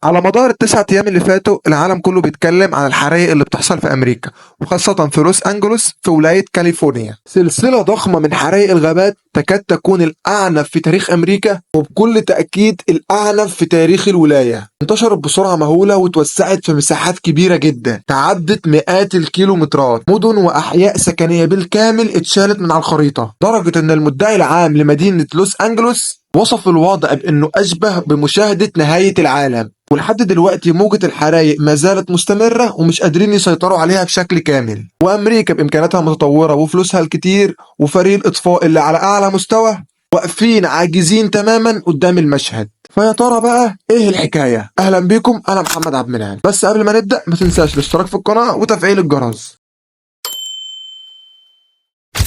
على مدار التسعة أيام اللي فاتوا العالم كله بيتكلم عن الحرائق اللي بتحصل في أمريكا، وخاصة في لوس أنجلوس في ولاية كاليفورنيا. سلسلة ضخمة من حرائق الغابات تكاد تكون الأعنف في تاريخ أمريكا، وبكل تأكيد الأعنف في تاريخ الولاية. انتشرت بسرعة مهولة وتوسعت في مساحات كبيرة جدا، تعدت مئات الكيلومترات. مدن وأحياء سكنية بالكامل اتشالت من على الخريطة، درجة أن المدعي العام لمدينة لوس أنجلوس وصف الوضع بأنه أشبه بمشاهدة نهاية العالم. ولحد دلوقتي موجة الحرايق ما زالت مستمرة ومش قادرين يسيطروا عليها بشكل كامل، وأمريكا بإمكاناتها المتطورة وفلوسها الكتير وفريق الإطفاء اللي على أعلى مستوى واقفين عاجزين تماما قدام المشهد. فيا ترى بقى ايه الحكاية؟ أهلا بيكم، أنا محمد عبد المنعم. بس قبل ما نبدأ ما تنساش الاشتراك في القناة وتفعيل الجرس.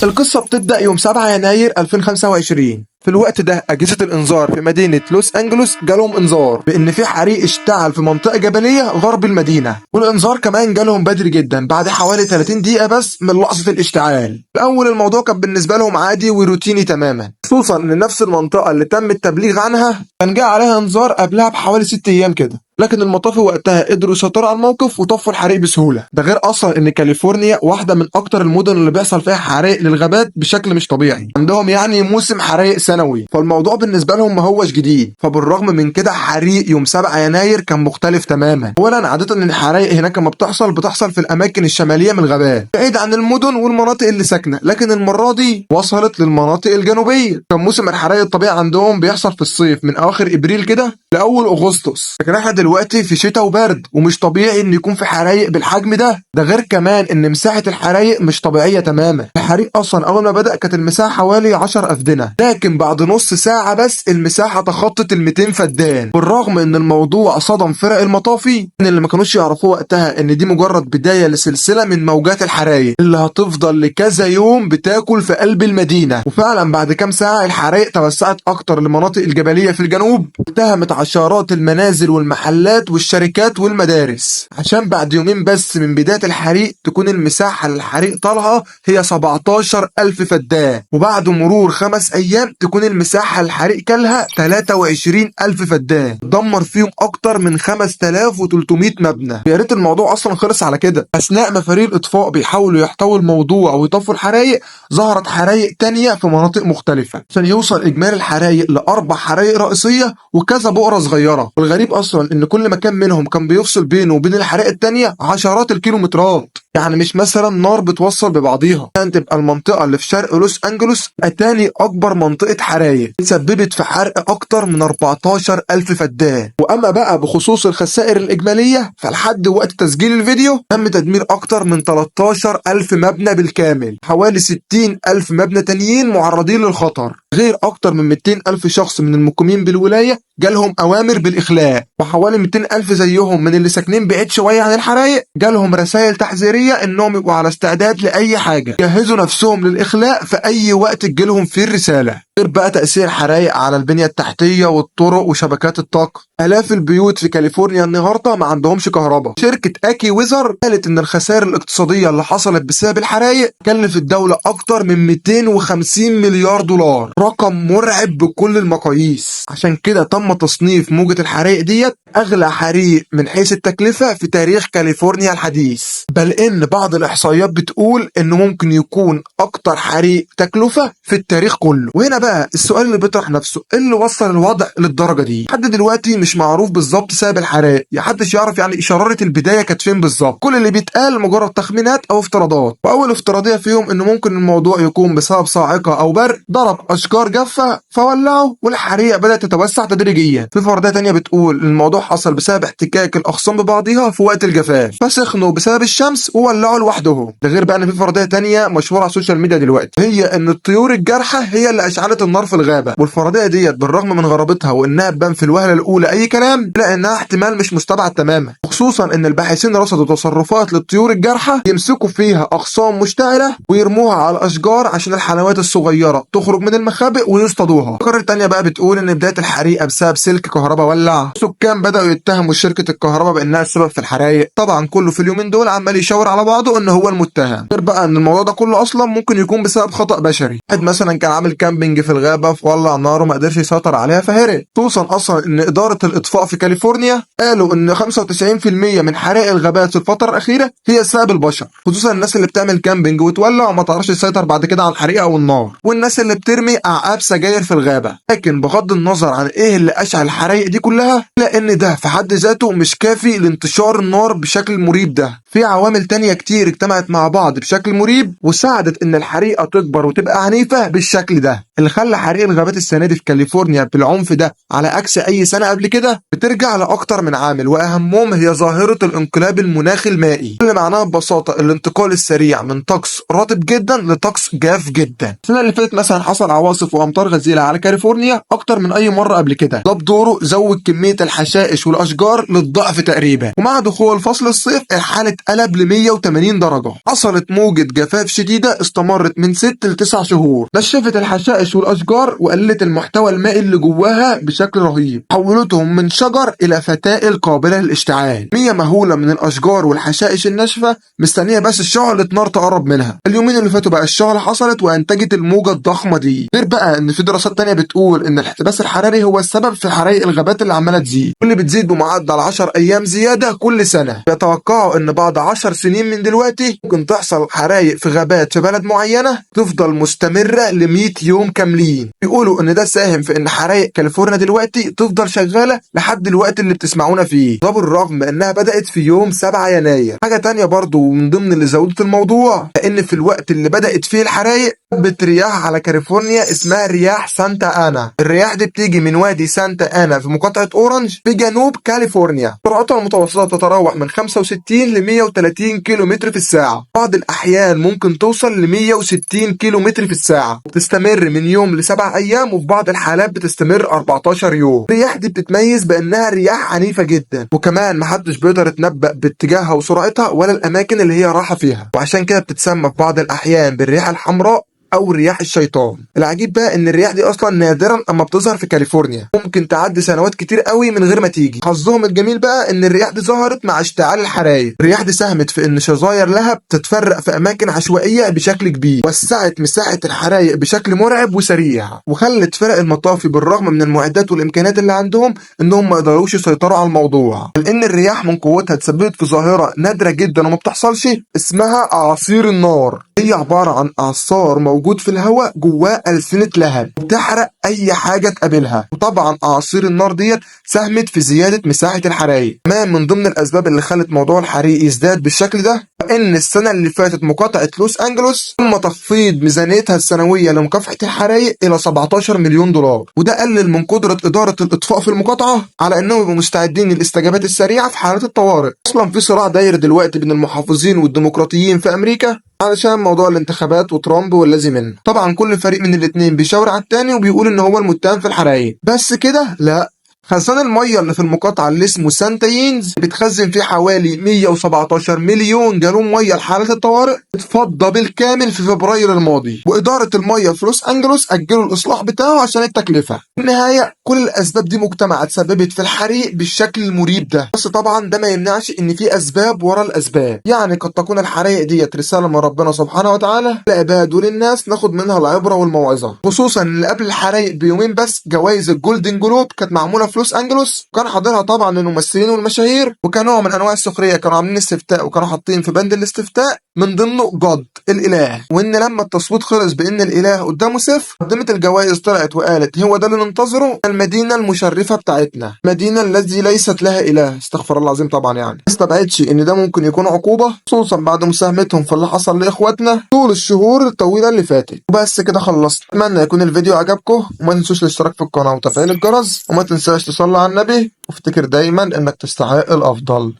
القصة بتبدأ يوم 7 يناير 2025. في الوقت ده أجهزة الإنذار في مدينة لوس أنجلوس جالهم إنذار بإن في حريق اشتعل في منطقة جبلية غرب المدينة، والإنذار كمان جالهم بدري جدا بعد حوالي 30 دقيقة بس من لحظة الاشتعال. الأول الموضوع كان بالنسبة لهم عادي وروتيني تماما، خصوصا إن نفس المنطقة اللي تم التبليغ عنها كان جاء عليها إنذار قبلها بحوالي 6 أيام كده، لكن المطافي وقتها قدروا يسيطروا على الموقف وطفوا الحريق بسهوله. ده غير اصلا ان كاليفورنيا واحده من اكتر المدن اللي بيحصل فيها حرائق للغابات بشكل مش طبيعي، عندهم يعني موسم حرائق سنوي، فالموضوع بالنسبه لهم ما هوش جديد. فبالرغم من كده حريق يوم 7 يناير كان مختلف تماما. اولا عاده ان الحرائق هناك لما بتحصل في الاماكن الشماليه من الغابات بعيد عن المدن والمناطق اللي ساكنه، لكن المره دي وصلت للمناطق الجنوبيه. كان موسم الحرائق الطبيعي عندهم بيحصل في الصيف من اواخر ابريل كده لاول اغسطس، لكن احنا دلوقتي في شتاء وبرد ومش طبيعي ان يكون في حرايق بالحجم ده. ده غير كمان ان مساحه الحرايق مش طبيعيه تماما. الحريق اصلا اول ما بدا كانت المساحه حوالي 10 افدنه، لكن بعد نص ساعه بس المساحه تخطت ال 200 فدان. بالرغم ان الموضوع صدم فرق المطافي ان اللي ما كانوش يعرفوه وقتها ان دي مجرد بدايه لسلسله من موجات الحرايق اللي هتفضل لكذا يوم بتاكل في قلب المدينه. وفعلا بعد كام ساعه الحرايق توسعت اكتر للمناطق الجبليه في الجنوب، التهمت عشرات المنازل والمحلات والشركات والمدارس، عشان بعد يومين بس من بداية الحريق تكون المساحة اللي الحريق طالها هي 17,000 فدان، وبعد مرور 5 أيام تكون المساحة اللي الحريق كلها 23,000 فدان، دمر فيهم أكتر من 5,300 مبنى. يا ريت الموضوع أصلا خلص على كده. أثناء ما فريق الإطفاء بيحاولوا يحتووا الموضوع ويطفوا الحرايق، ظهرت حرايق تانية في مناطق مختلفة عشان يوصل إجمالي الحرايق ل4 حرايق رئيسية وكذا بؤرة صغيرة. والغريب أصلا إن كل مكان منهم كان بيفصل بينه وبين الحرائق التانية عشرات الكيلومترات، يعني مش مثلا نار بتوصل ببعضيها. كانت تبقى المنطقة اللي في شرق لوس أنجلوس تاني أكبر منطقة حرايق، سببت في حرق أكتر من 14,000 فدان. وأما بقى بخصوص الخسائر الإجمالية فلحد وقت تسجيل الفيديو تم تدمير أكتر من 13,000 مبنى بالكامل، حوالي 60,000 مبنى تانيين معرضين للخطر، غير أكتر من 200,000 شخص من المقيمين بالولاية جالهم أوامر بالإخلاء، وحوالي 200,000 زيهم من اللي ساكنين بعيد شوية عن الحرايق جالهم رسائل تحذيرية إنهم يبقوا على استعداد لأي حاجة، جهزوا نفسهم للإخلاء في أي وقت تجيلهم فيه الرسالة. غير بقى تأثير الحرايق على البنية التحتية والطرق وشبكات الطاقة. آلاف البيوت في كاليفورنيا النهارده ما عندهمش كهرباء. شركة أكي ويزر قالت إن الخسائر الاقتصادية اللي حصلت بسبب الحرايق كلف الدولة أكتر من 250 مليار دولار، رقم مرعب بكل المقاييس. عشان كده تم تصنيف موجة الحرايق ديت أغلى حريق من حيث التكلفة في تاريخ كاليفورنيا الحديث، بل إن بعض الإحصائيات بتقول إنه ممكن يكون أكتر حريق تكلفة في التاريخ كله. وهنا بقى السؤال اللي بيطرح نفسه، إيه اللي وصل الوضع للدرجة دي؟ لحد دلوقتي مش معروف بالظبط سبب الحرائق، محدش يعرف يعني شرارة البداية كانت فين بالظبط. كل اللي بيتقال مجرد تخمينات أو افتراضات، وأول افتراضية فيهم إنه ممكن الموضوع يكون بسبب صاعقة أو برق ضرب أشجار جافة فولعوا والحريق بدأت تتوسع تدريجيا. في فرضية تانية بتقول إن الموضوع حصل بسبب احتكاك الأغصان ببعضها في وقت الجفاف فسخنوا بسبب الشمس وولعوا لوحدهم. ده غير بقى إن في فرضية تانية مشهورة على السوشيال ميديا دلوقتي، هي إن الطيور الجارحة هي اللي أشعلت النار في الغابة. والفرضية ديت بالرغم من غرابتها وإنها تبان في الوهلة الأولى أي كلام، إلا إنها احتمال مش مستبعد تماما، خصوصا إن الباحثين رصدوا تصرفات للطيور الجارحة يمسكوا فيها أغصان مشتعلة ويرموها على الأشجار عشان الحلوات الصغيرة تخرج من المخابئ ويصطادوها. الفكرة التانية بقى بتقول إن بداية الحريقة بسبب سلك كهرباء ولع، السكان بدأوا يتهموا شركة الكهرباء بأنها السبب في الحرايق. طبعا كله في اليومين دول عمال يشاور على بعضه إن هو المتهم، غير بقى إن الموضوع ده كله أصلا ممكن يكون بسبب خطأ بشري. واحد مثلا كان عامل كامبينج في الغابة فولع نار وما قدرش يسيطر عليها فهرق. خصوصا أصلا إن إدارة الإطفاء في كاليفورنيا قالوا إن 95% من حرائق الغابات في الفترة الأخيرة هي بسبب البشر، خصوصا الناس اللي بتعمل كامبينج وتولع وما تعرفش تسيطر بعد كده على الحريقة أو النار، والناس اللي بترمي أعقاب سجاير في الغابة. لكن بغض النظر عن إيه اللي أشعل الحرائق دي كلها، إلا إن ده في حد ذاته مش كافي لانتشار النار بشكل مريب. ده في عوامل تانية كتير اجتمعت مع بعض بشكل مريب وساعدت إن الحريقة تكبر وتبقى عنيفة بالشكل ده. اللي خلى حريق الغابات السنة دي في كاليفورنيا بالعنف ده على عكس أي سنة قبل كده بترجع لأكتر من عامل، وأهمهم هي ظاهرة الانقلاب المناخي المائي، اللي معناها ببساطة الانتقال السريع من طقس رطب جدا لطقس جاف جدا. السنة اللي فاتت مثلا حصل عواصف وأمطار غزيرة على كاليفورنيا أكتر من أي مرة قبل كده، ده بدوره زود كمية الحشائش والأشجار للضعف تقريبا. ومع دخول فصل الصيف الحالة اتقلب ل 180 درجة، حصلت موجة جفاف شديدة استمرت من 6 ل 9 شهور، نشفت الحشائش والأشجار وقللت المحتوى المائي اللي جواها بشكل رهيب، حولتهم من شجر إلى فتائل قابلة للاشتعال. كمية مهولة من الأشجار والحشائش الناشفة مستنية بس شعلة نار تقرب منها. اليومين اللي فاتوا بقى الشعلة حصلت وأنتجت الموجة الضخمة دي، غير بقى إن في دراسات تانية بتقول إن الاحتباس الحراري هو السبب في حرائق الغابات اللي عمالة تزيد، واللي بتزيد بمعدل 10 أيام زيادة كل سنة. بيتوقعوا إن بعد 10 سنين من دلوقتي ممكن تحصل حرائق في غابات في بلد معينة تفضل مستمرة ل 100 يوم كاملين. بيقولوا إن ده ساهم في إن حرائق كاليفورنيا دلوقتي تفضل شغالة لحد الوقت اللي بتسمعونا فيه، ده بالرغم إنها بدأت في يوم 7 يناير. حاجة تانية برضو من ضمن اللي زودت الموضوع لأن في الوقت اللي بدأت فيه الحرائق هبت رياح على كاليفورنيا اسمها رياح سانتا أنا. الرياح دي بتيجي من وادي سانتا أنا في مقاطعة أورنج في جنوب كاليفورنيا. سرعتها المتوسطة تتراوح من 65 ل 130 كيلو متر في الساعة، بعض الأحيان ممكن توصل ل 160 كيلو متر في الساعة، بتستمر من يوم ل7 أيام وفي بعض الحالات بتستمر 14 يوم. الرياح دي بتتميز بأنها رياح عنيفة جدا، وكمان محدش بيقدر يتنبأ باتجاهها وسرعتها ولا الأماكن اللي هي رايحة فيها، وعشان كده بتتسمى في بعض الأحيان بالرياح الحمراء او رياح الشيطان. العجيب بقى ان الرياح دي اصلا نادرا اما بتظهر في كاليفورنيا، ممكن تعدي سنوات كتير قوي من غير ما تيجي. حظهم الجميل بقى ان الرياح دي ظهرت مع اشتعال الحرايق. الرياح دي ساهمت في ان شظاير لهب تتفرق في اماكن عشوائيه بشكل كبير، وسعت مساحه الحرايق بشكل مرعب وسريع، وخلت فرق المطافي بالرغم من المعدات والامكانيات اللي عندهم انهم ما يقدروش يسيطروا على الموضوع، لان الرياح من قوتها تسببت في ظاهره نادره جدا وما بتحصلش اسمها اعاصير النار. هي عباره عن اعصار موجود في الهواء جواه ألسنة لهب بتحرق أي حاجة تقابلها، وطبعا أعاصير النار ديت ساهمت في زيادة مساحة الحرائق. كمان من ضمن الأسباب اللي خلت موضوع الحريق يزداد بالشكل ده وإن السنة اللي فاتت مقاطعة لوس أنجلوس تم تخفيض ميزانيتها السنوية لمكافحة الحرائق إلى 17 مليون دولار، وده قلل من قدرة إدارة الإطفاء في المقاطعة على إنهم يبقوا مستعدين للاستجابات السريعة في حالات الطوارئ. أصلا في صراع داير دلوقتي بين المحافظين والديمقراطيين في أمريكا علشان موضوع الانتخابات وترامب والذي منه. طبعا كل فريق من الاتنين بيشاور على التاني وبيقول ان هو المتهم في الحرائق، بس كده لا. خزان المية اللي في المقاطعة اللي اسمه سانتا يينز بتخزن فيه حوالي 117 مليون جالون مية لحالة الطوارئ، اتفضى بالكامل في فبراير الماضي، وإدارة المية في لوس أنجلوس أجلوا الإصلاح بتاعه عشان التكلفة. في النهاية كل الأسباب دي مجتمعة تسببت في الحريق بالشكل المريب ده، بس طبعا ده ما يمنعش إن في أسباب ورا الأسباب. يعني قد تكون الحرائق ديت رسالة من ربنا سبحانه وتعالى للعباد وللناس ناخد منها العبرة والموعظة، خصوصا إن قبل الحرائق بيومين بس جوائز الجولدن جلوب كانت معمولة في لوس أنجلوس، وكان حاضرها طبعا الممثلين والمشاهير، وكان نوع من انواع السخريه. كانوا عاملين استفتاء وكانوا حاطين في بند الاستفتاء من ضمنه جاد الاله، وان لما التصويت خلص بان الاله قدامه صفر قدمت الجوائز طلعت وقالت هو ده اللي ننتظره، المدينه المشرفه بتاعتنا، المدينه التي ليست لها اله. استغفر الله العظيم. طبعا يعني ما استبعدش ان ده ممكن يكون عقوبه، خصوصا بعد مساهمتهم في اللي حصل لاخواتنا طول الشهور الطويله اللي فاتت. وبس كده خلصت. اتمنى يكون الفيديو عجبكم، وما تنسوش الاشتراك في القناه وتفعيل الجرس، وما تنساش تصلي على النبي، وافتكر دايما انك تستحق الافضل.